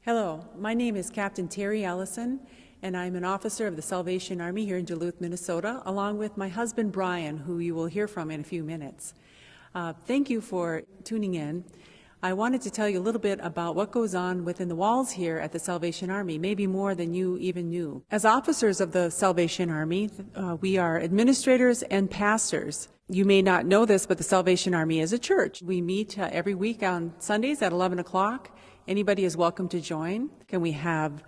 Hello, my name is Captain Terry Ellison, and I'm an officer of the Salvation Army here in Duluth, Minnesota, along with my husband Brian, who you will hear from in a few minutes. Thank you for tuning in. I wanted to tell you a little bit about what goes on within the walls here at the Salvation Army, maybe more than you even knew. As officers of the Salvation Army, we are administrators and pastors. You may not know this, but the Salvation Army is a church. We meet every week on Sundays at 11 o'clock. Anybody is welcome to join. And we have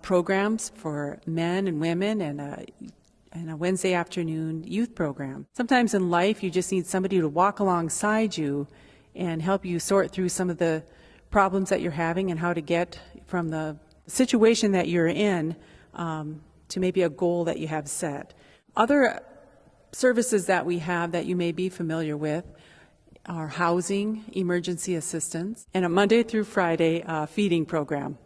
programs for men and women and a Wednesday afternoon youth program. Sometimes in life, you just need somebody to walk alongside you and help you sort through some of the problems that you're having and how to get from the situation that you're in to maybe a goal that you have set. Other services that we have that you may be familiar with are housing, emergency assistance, and a Monday through Friday feeding program.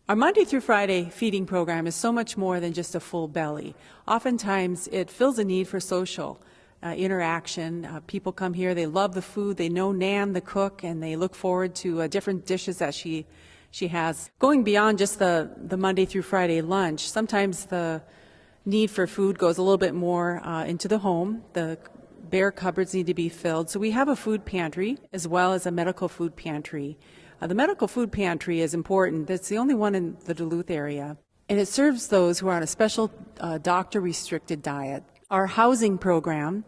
Our Monday through Friday feeding program is so much more than just a full belly. Oftentimes it fills a need for social interaction. People come here, they love the food, they know Nan, the cook, and they look forward to different dishes that she has. Going beyond just the Monday through Friday lunch, sometimes the need for food goes a little bit more into the home. The bare cupboards need to be filled. So we have a food pantry as well as a medical food pantry. The medical food pantry is important. It's the only one in the Duluth area, and it serves those who are on a special doctor-restricted diet. Our housing program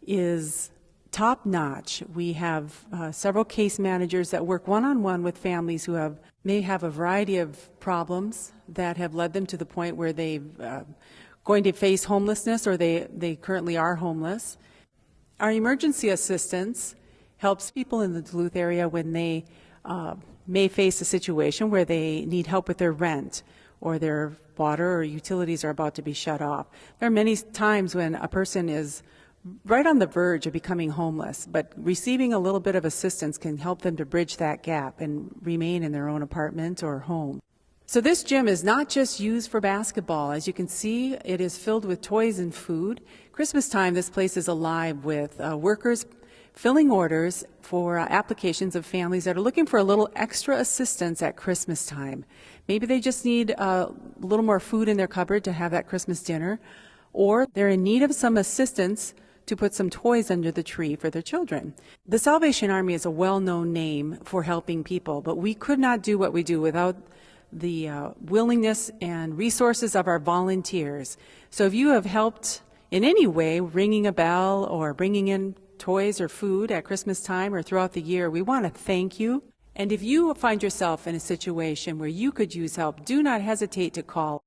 is top-notch. We have several case managers that work one-on-one with families who may have a variety of problems that have led them to the point where they're going to face homelessness or they currently are homeless. Our emergency assistance helps people in the Duluth area when they may face a situation where they need help with their rent or their water or utilities are about to be shut off. There are many times when a person is right on the verge of becoming homeless, but receiving a little bit of assistance can help them to bridge that gap and remain in their own apartment or home. So this gym is not just used for basketball. As you can see, it is filled with toys and food. Christmas time, this place is alive with workers filling orders for applications of families that are looking for a little extra assistance at Christmas time. Maybe they just need a little more food in their cupboard to have that Christmas dinner, or they're in need of some assistance to put some toys under the tree for their children. The Salvation Army is a well-known name for helping people, but we could not do what we do without the willingness and resources of our volunteers. So if you have helped in any way, ringing a bell or bringing in toys or food at Christmas time or throughout the year, we want to thank you. And if you find yourself in a situation where you could use help, do not hesitate to call.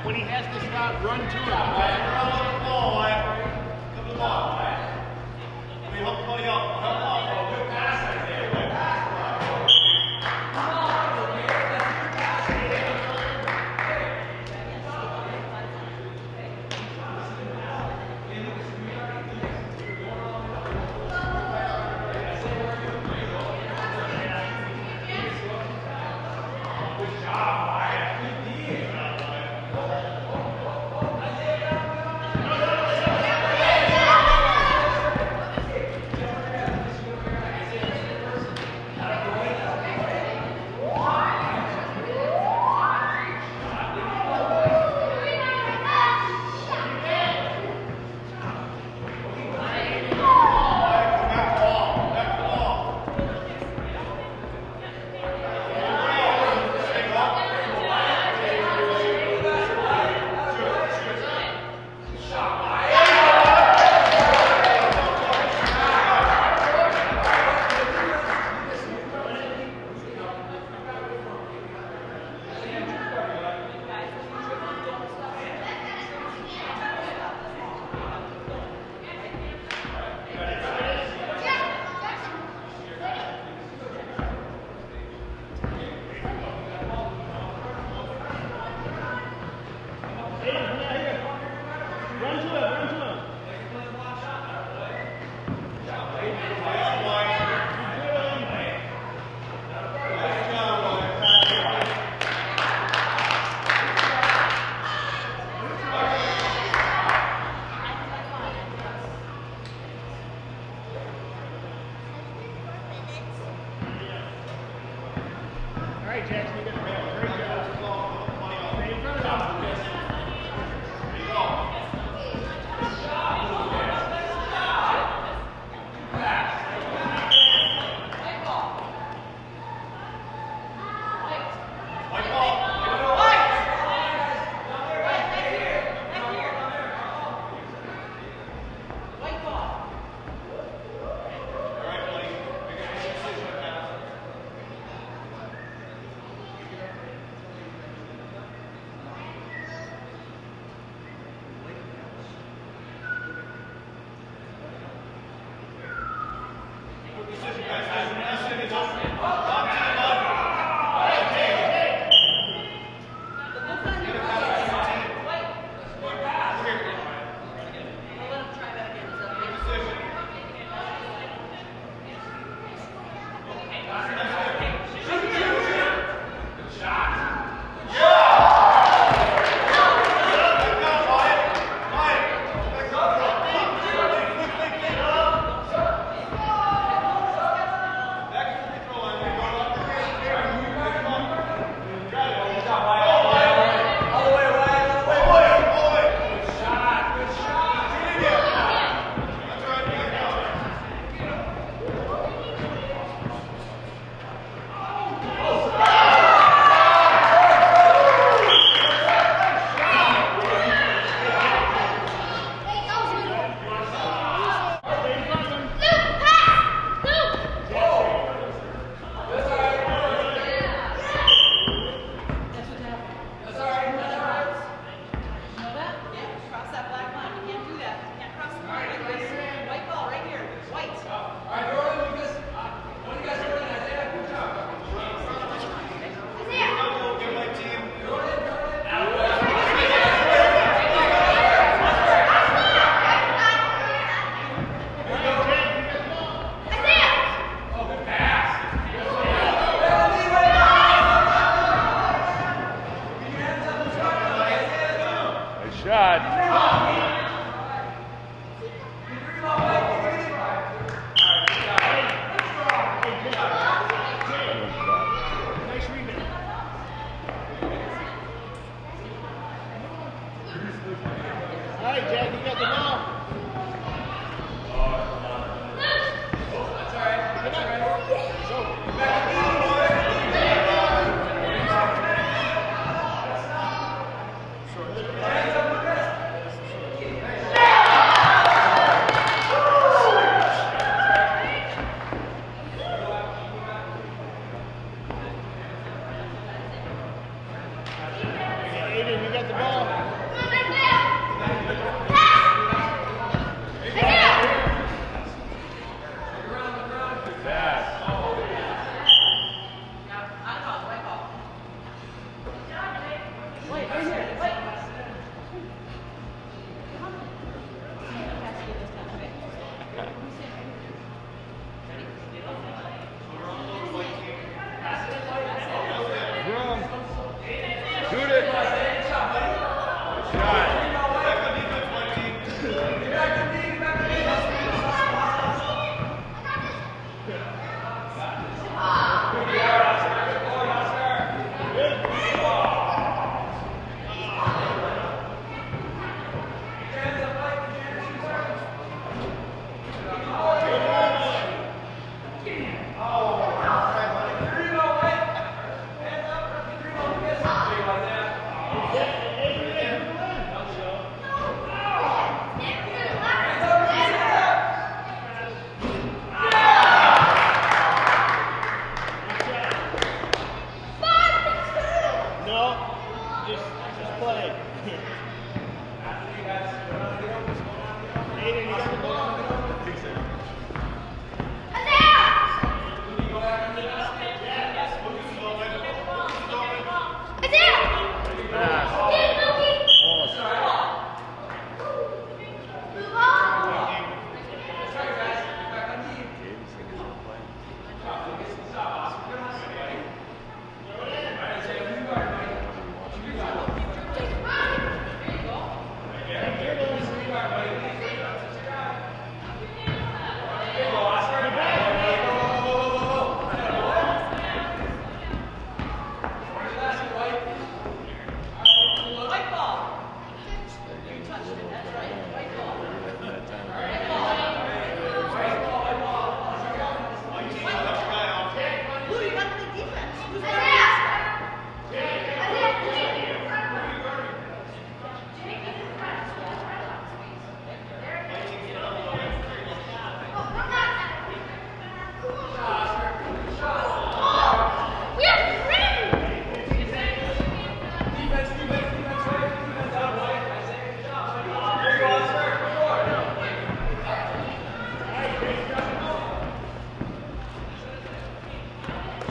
When he has to stop, run to him. Come to the ball, Let me help everybody out. Help out. Good pass right there. Good pass. Good job, Wyatt. Good deal.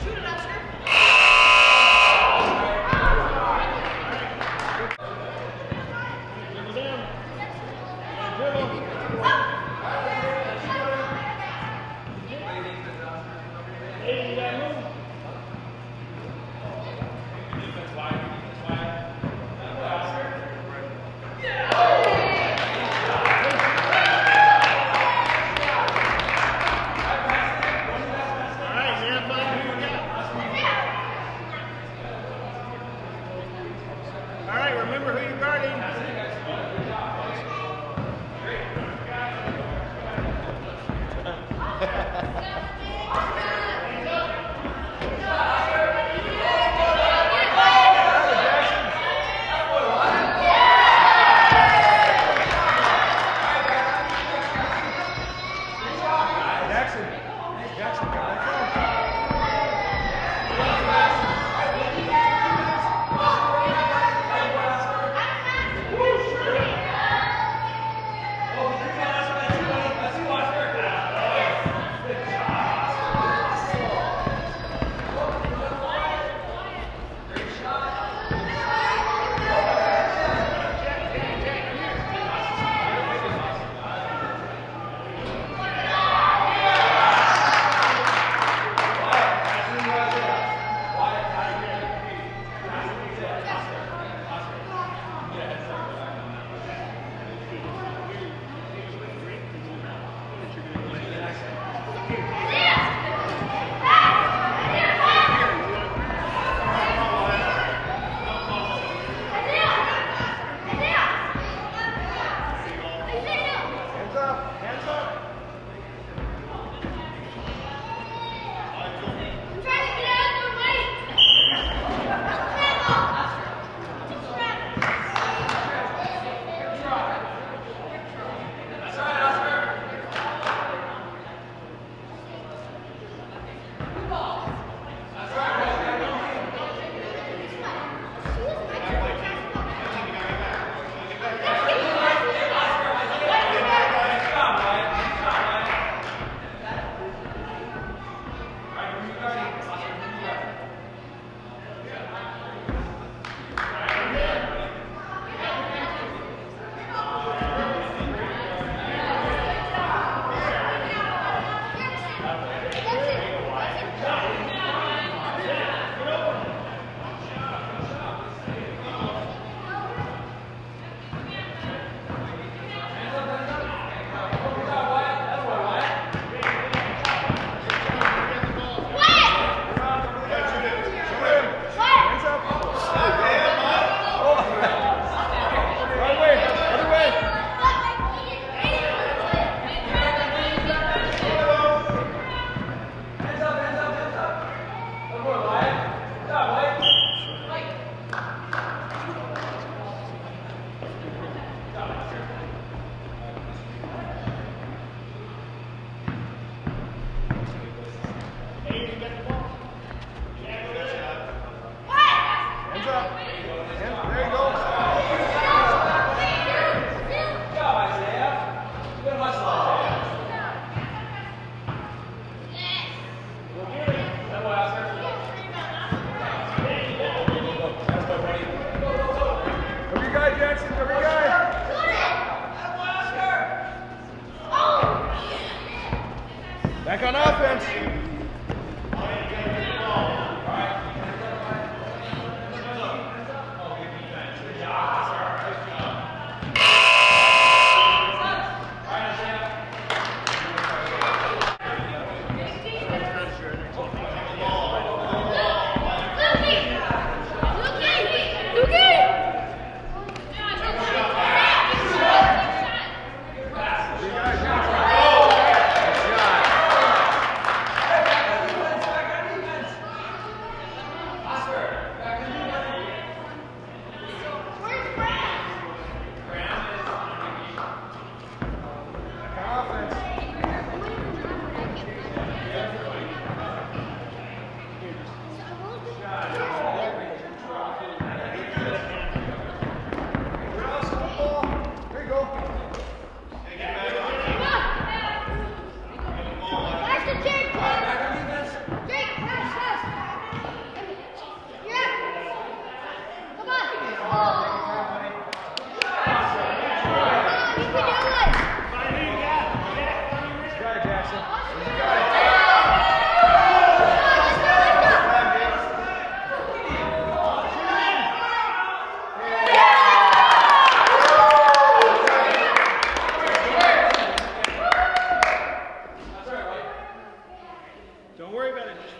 That's it.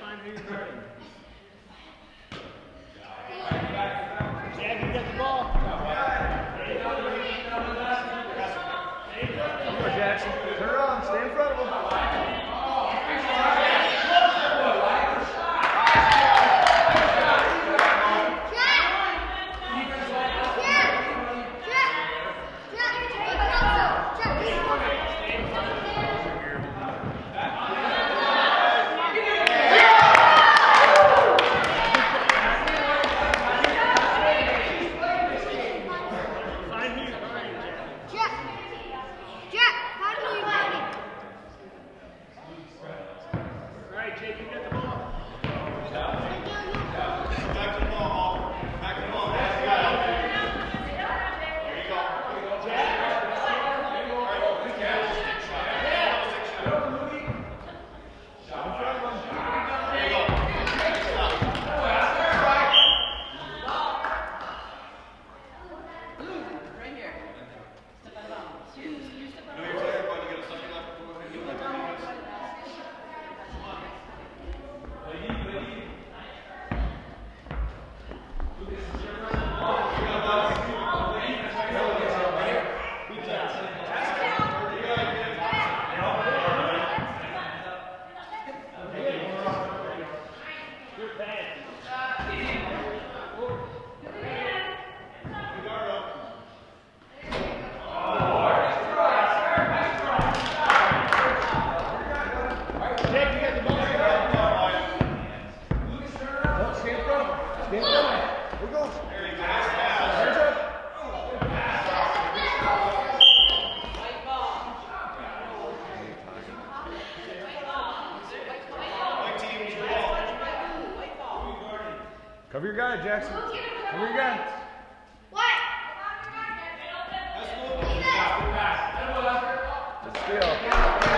find who you're guarding. Jack, you got the ball. There you go, Jackson. Turn it on. Stay in front of him. Cover your guy, Jackson. Cover your guy. What? Let's go.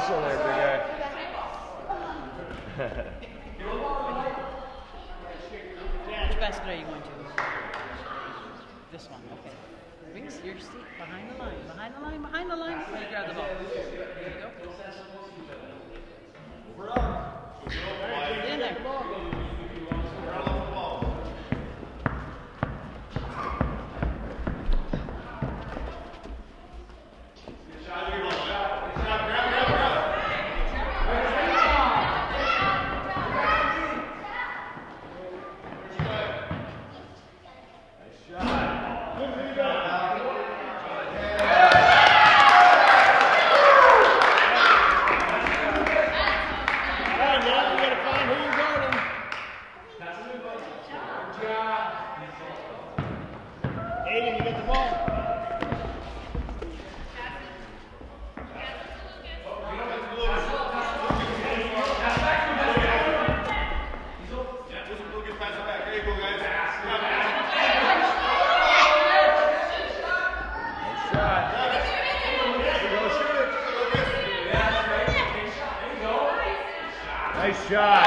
whistle there, big guy. Which basket are you going to? This one, okay. Bring your seat behind the line, behind the line, behind the line. Before you grab the ball. There you go. Get in there. Aiden, you get the ball. Nice shot.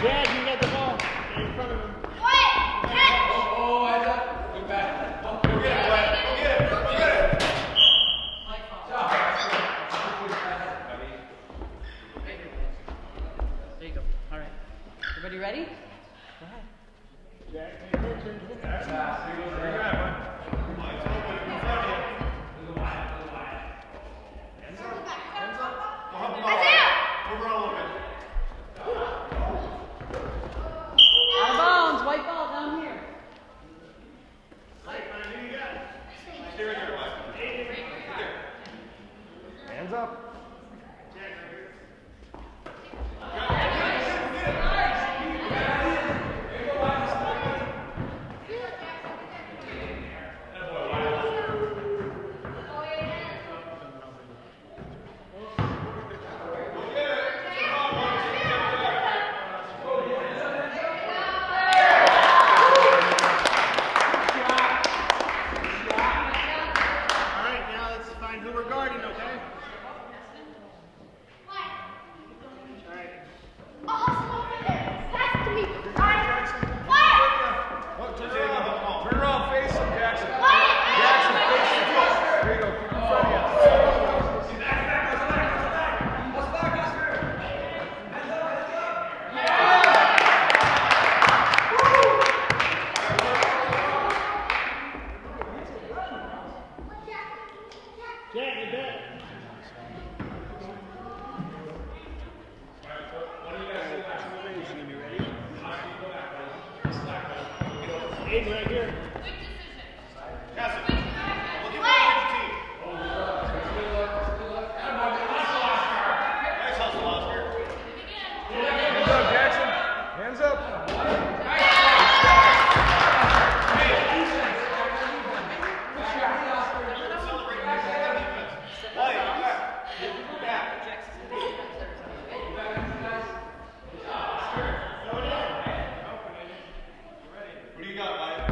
Jazz, you got the ball. Get in front of him. There you go. All right. Everybody ready? Go ahead. Jack, pay attention. Out of bounds. White ball down here. Hands up. Aiden right here. Pass it. Looking for the team. Nice hustle, Oscar. Hands up, Jackson. Hands up. What do you got, Mike?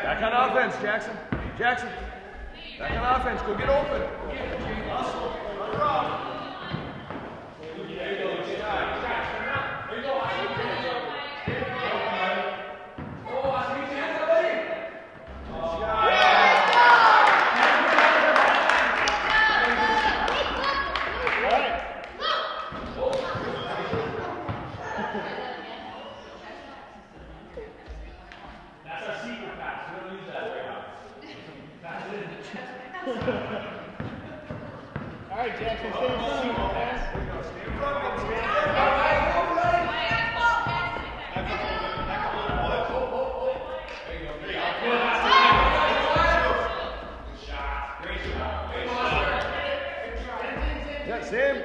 Back on offense, Jackson. Jackson. Back on offense. Go get open. Hustle. Run her off. There you go. All right, Jackson, stay in front of him, pass. Stay in front of him. Stay in front of him. Yeah, Sam.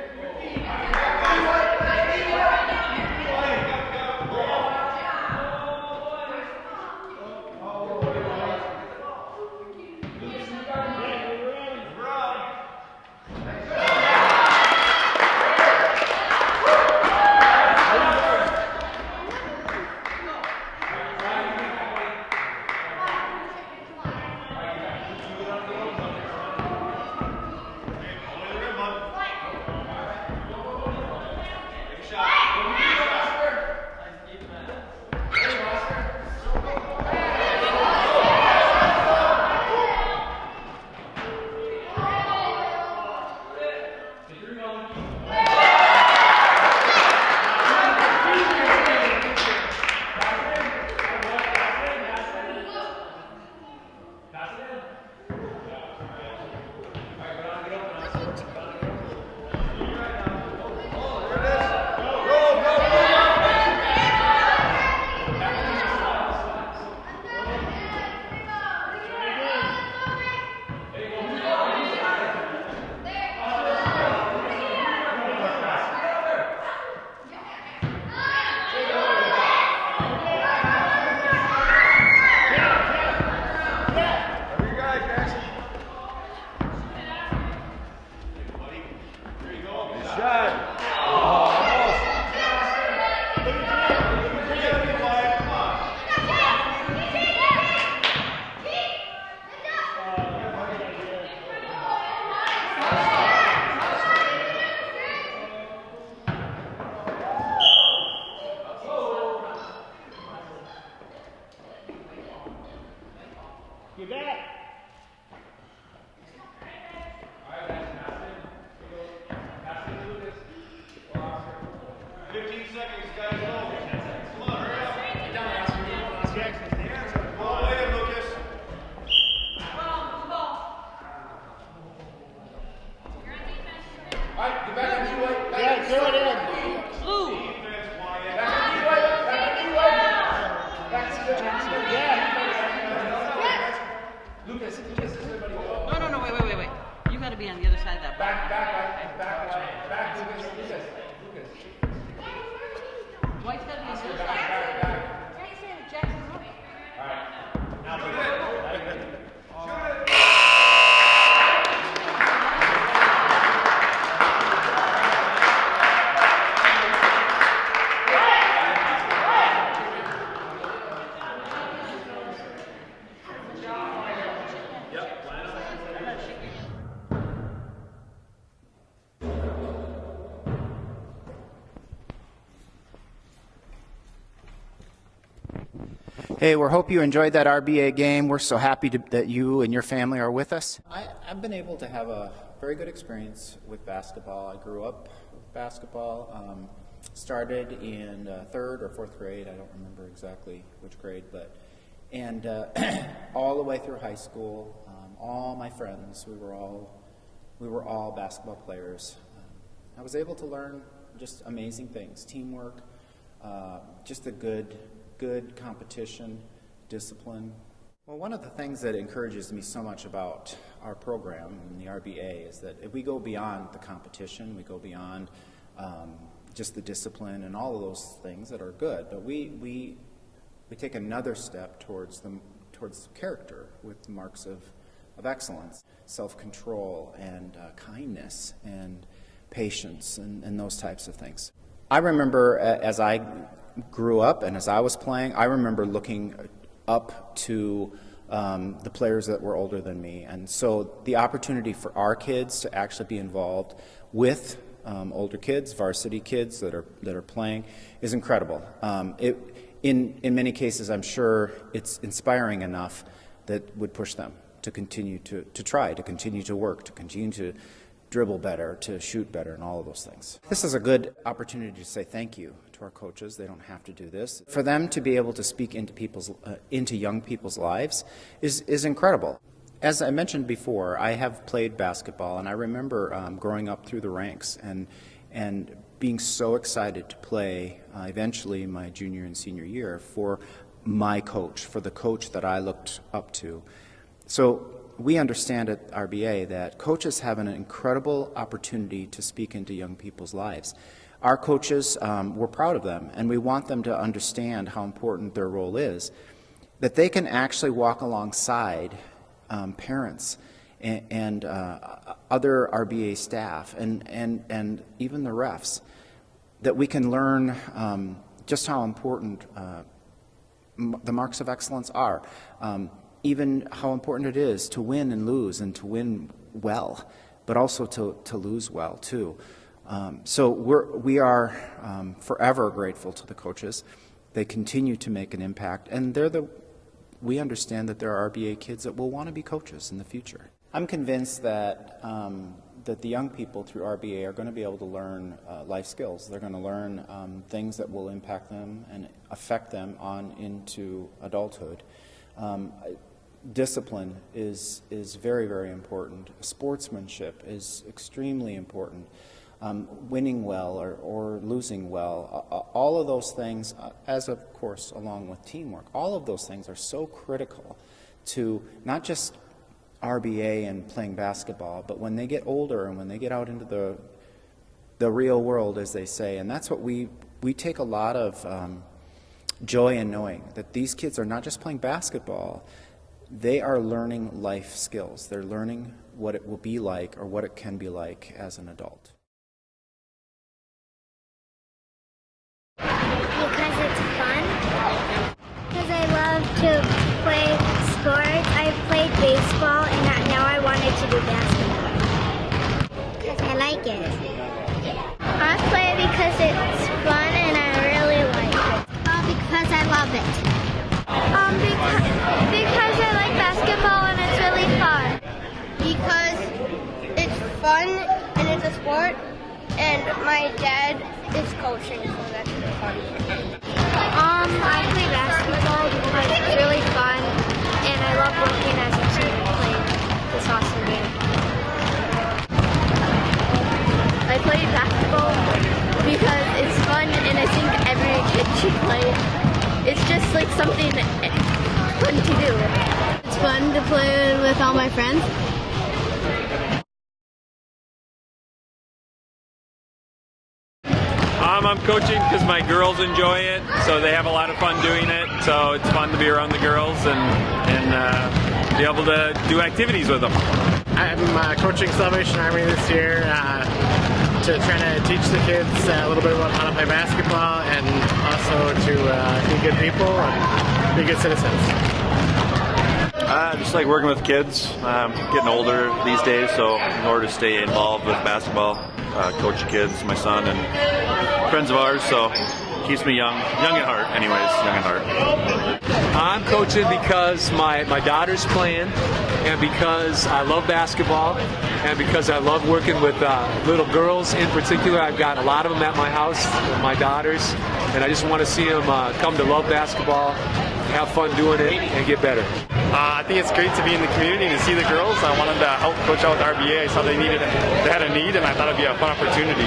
Get back. 15 seconds, guys, go. Come on, hurry up. Jackson, go away, Lucas. All right, get back on your way. Yeah, throw it in. Blue. Back on your way. Back on your way. Back to the Lucas, everybody go. No, wait. You got to be on the other side of that. Back, Lucas. White's got to be on the other side. Jackson's up. All right. Now shoot it. Shoot it. Hey, we hope you enjoyed that RBA game. We're so happy that you and your family are with us. I've been able to have a very good experience with basketball. I grew up with basketball, started in third or fourth grade. I don't remember exactly which grade, and all the way through high school. All my friends, we were all basketball players. I was able to learn just amazing things: teamwork, just the good competition, discipline. Well, one of the things that encourages me so much about our program and the RBA is that if we go beyond the competition, we go beyond just the discipline and all of those things that are good, but we take another step towards character with the marks of excellence, self-control and kindness and patience and those types of things. I remember as I grew up and as I was playing, I remember looking up to the players that were older than me, and so the opportunity for our kids to actually be involved with older kids, varsity kids that are playing, is incredible. In many cases, I'm sure it's inspiring enough that would push them to continue to try, to continue to work, to continue to dribble better, to shoot better, and all of those things. This is a good opportunity to say thank you to our coaches. They don't have to do this. For them to be able to speak into young people's lives is incredible. As I mentioned before, I have played basketball, and I remember growing up through the ranks and being so excited to play eventually my junior and senior year for my coach, for the coach that I looked up to. So we understand at RBA that coaches have an incredible opportunity to speak into young people's lives. Our coaches, we're proud of them, and we want them to understand how important their role is, that they can actually walk alongside parents and other RBA staff and even the refs, that we can learn just how important the marks of excellence are. Even how important it is to win and lose, and to win well, but also to lose well too. So we are forever grateful to the coaches. They continue to make an impact, and we understand that there are RBA kids that will want to be coaches in the future. I'm convinced that that the young people through RBA are going to be able to learn life skills. They're going to learn things that will impact them and affect them on into adulthood. Discipline is very, very important. Sportsmanship is extremely important. Winning well or losing well, all of those things, as of course along with teamwork, all of those things are so critical to not just RBA and playing basketball, but when they get older and when they get out into the real world, as they say. And that's what we take a lot of joy in knowing, that these kids are not just playing basketball, they are learning life skills. They're learning what it will be like, or what it can be like as an adult. Because it's fun. Because I love to play sports. I played baseball, and now I wanted to do basketball. Because I like it. I play because it's fun and I really like it. Because I love it. Because I like basketball. and my dad is coaching, so that's really fun. I play basketball because it's really fun, and I love working as a team and playing this awesome game. I play basketball because it's fun, and I think every kid should play. It's just like something fun to do. It's fun to play with all my friends. I'm coaching because my girls enjoy it, so they have a lot of fun doing it. So it's fun to be around the girls and be able to do activities with them. I'm coaching Salvation Army this year to try to teach the kids a little bit about how to play basketball and also to be good people and be good citizens. Just like working with kids. I'm getting older these days, so in order to stay involved with basketball, coach kids, my son, and friends of ours, so keeps me young at heart anyways, young at heart. I'm coaching because my daughter's playing, and because I love basketball, and because I love working with little girls in particular. I've got a lot of them at my house, my daughters, and I just want to see them come to love basketball, have fun doing it, and get better. I think it's great to be in the community and to see the girls. I wanted to help coach out with RBA. I saw they had a need, and I thought it'd be a fun opportunity.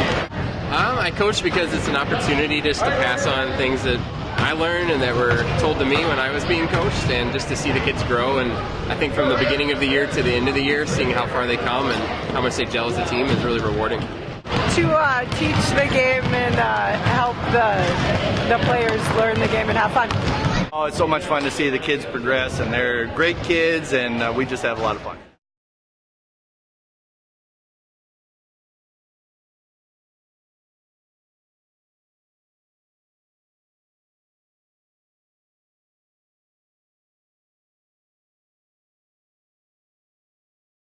I coach because it's an opportunity just to pass on things that I learned and that were told to me when I was being coached, and just to see the kids grow. And I think from the beginning of the year to the end of the year, seeing how far they come and how much they gel as a team is really rewarding. To teach the game and help the players learn the game and have fun. Oh, it's so much fun to see the kids progress, and they're great kids, and we just have a lot of fun.